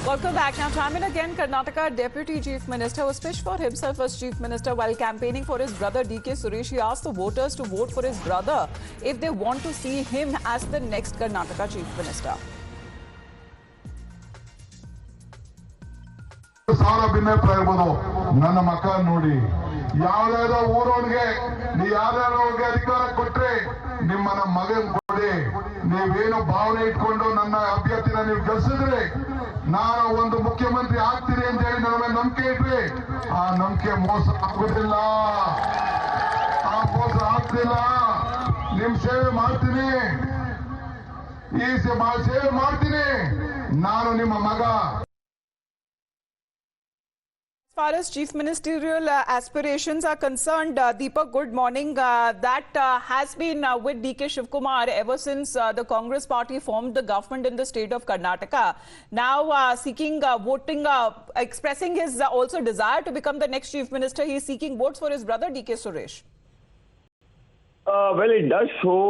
Welcome back. Now, time and again, Karnataka Deputy Chief Minister was pitched for himself as Chief Minister while campaigning for his brother DK Suresh. He asked the voters to vote for his brother if they want to see him as the next Karnataka Chief Minister. ನನ್ನ ಮಕ್ಕ ನೋಡಿ ಯಾವ್ದಾದ್ರು ಊರವನಿಗೆ ನೀ ಯಾರ್ಯಾರಿಗೆ ಅಧಿಕಾರ ಕೊಟ್ರೆ ನಿಮ್ಮನ್ನ ಮಗನ್ ಕೊಡಿ ನೀವೇನು ಭಾವನೆ ಇಟ್ಕೊಂಡು ನನ್ನ ಅಭ್ಯರ್ಥಿನ ನೀವು ಗೆಲ್ಸಿದ್ರೆ ನಾನು ಒಂದು ಮುಖ್ಯಮಂತ್ರಿ ಆಗ್ತೀನಿ ಅಂತ ಹೇಳಿ ನನ್ನ ಮೇಲೆ ನಂಬಿಕೆ ಇಟ್ರಿ ಆ ನಂಬಿಕೆ ಮೋಸ ಆಗುದಿಲ್ಲ ಆ ಮೋಸ ಆಗ್ತಿಲ್ಲ ನಿಮ್ ಸೇವೆ ಮಾಡ್ತೀನಿ ಈ ಸೇವೆ ಮಾಡ್ತೀನಿ ನಾನು ನಿಮ್ಮ ಮಗ. As far as chief ministerial aspirations are concerned, Deepak, good morning. That has been with DK Shivkumar ever since the Congress party formed the government in the state of Karnataka. Now seeking voting, expressing his also desire to become the next chief minister, he is seeking votes for his brother DK Suresh. Well, it does show,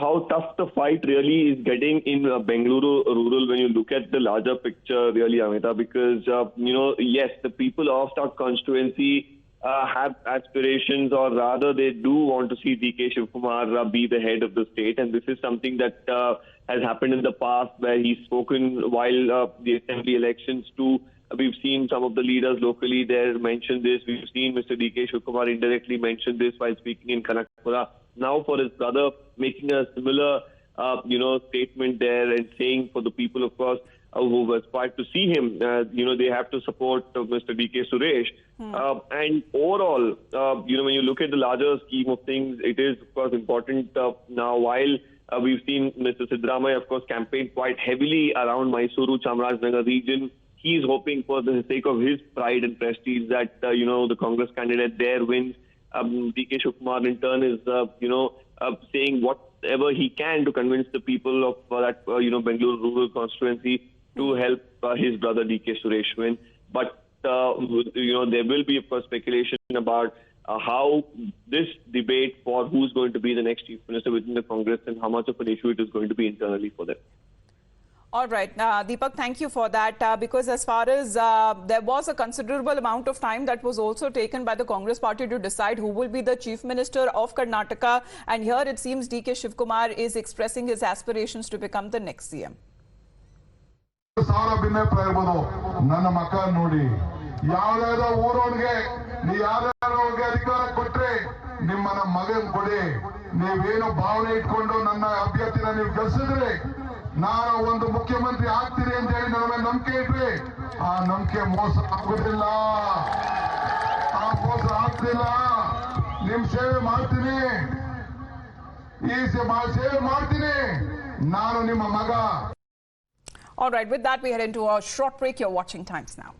how tough the fight really is getting in Bengaluru rural when you look at the larger picture, really, Amita, because, yes, the people of that constituency have aspirations, or rather they do want to see DK Shivkumar be the head of the state. And this is something that has happened in the past where he's spoken while the assembly elections too. We've seen some of the leaders locally there mention this. We've seen Mr. DK Shivkumar indirectly mention this while speaking in Kanakapura. Now for his brother making a similar, statement there and saying for the people, of course, who aspired to see him, they have to support Mr. DK Suresh. And overall, when you look at the larger scheme of things, it is, of course, important now while we've seen Mr. Siddaramaiah, of course, campaign quite heavily around Mysuru, Chamarajanagar region. He's hoping for the sake of his pride and prestige that, the Congress candidate there wins. DK Shivkumar in turn is, saying whatever he can to convince the people of that, Bengaluru rural constituency to help his brother DK Suresh win. But, there will be, of course, speculation about how this debate for who's going to be the next chief minister within the Congress and how much of an issue it is going to be internally for them. All right. Deepak, thank you for that. Because as far as there was a considerable amount of time that was also taken by the Congress party to decide who will be the chief minister of Karnataka. And here it seems DK Shivkumar is expressing his aspirations to become the next CM. ನನ್ನ ಮಕ್ಕ ನೋಡಿ ಯಾವ್ದಾದ್ರು ಊರವನಿಗೆ ನೀ ಯಾರ್ಯಾರಿಗೆ ಅಧಿಕಾರ ಕೊಟ್ರೆ ನಿಮ್ಮನ್ನ ಮಗನ್ ಕೊಡಿ ನೀವೇನು ಭಾವನೆ ಇಟ್ಕೊಂಡು ನನ್ನ ಅಭ್ಯರ್ಥಿನ ನೀವು ಗೆಲ್ಸಿದ್ರೆ ನಾನು ಒಂದು ಮುಖ್ಯಮಂತ್ರಿ ಆಗ್ತೀನಿ ಅಂತ ಹೇಳಿ ನನ್ನ ಮೇಲೆ ನಂಬಿಕೆ ಇಟ್ರಿ ಆ ನಂಬಿಕೆ ಮೋಸ ಆಗುದಿಲ್ಲ ಆ ಮೋಸ ಆಗ್ತಿಲ್ಲ ನಿಮ್ ಸೇವೆ ಮಾಡ್ತೀನಿ ಈ ಸೇವೆ ಮಾಡ್ತೀನಿ ನಾನು ನಿಮ್ಮ ಮಗ. All right, with that we head into a short break. You're watching Times Now.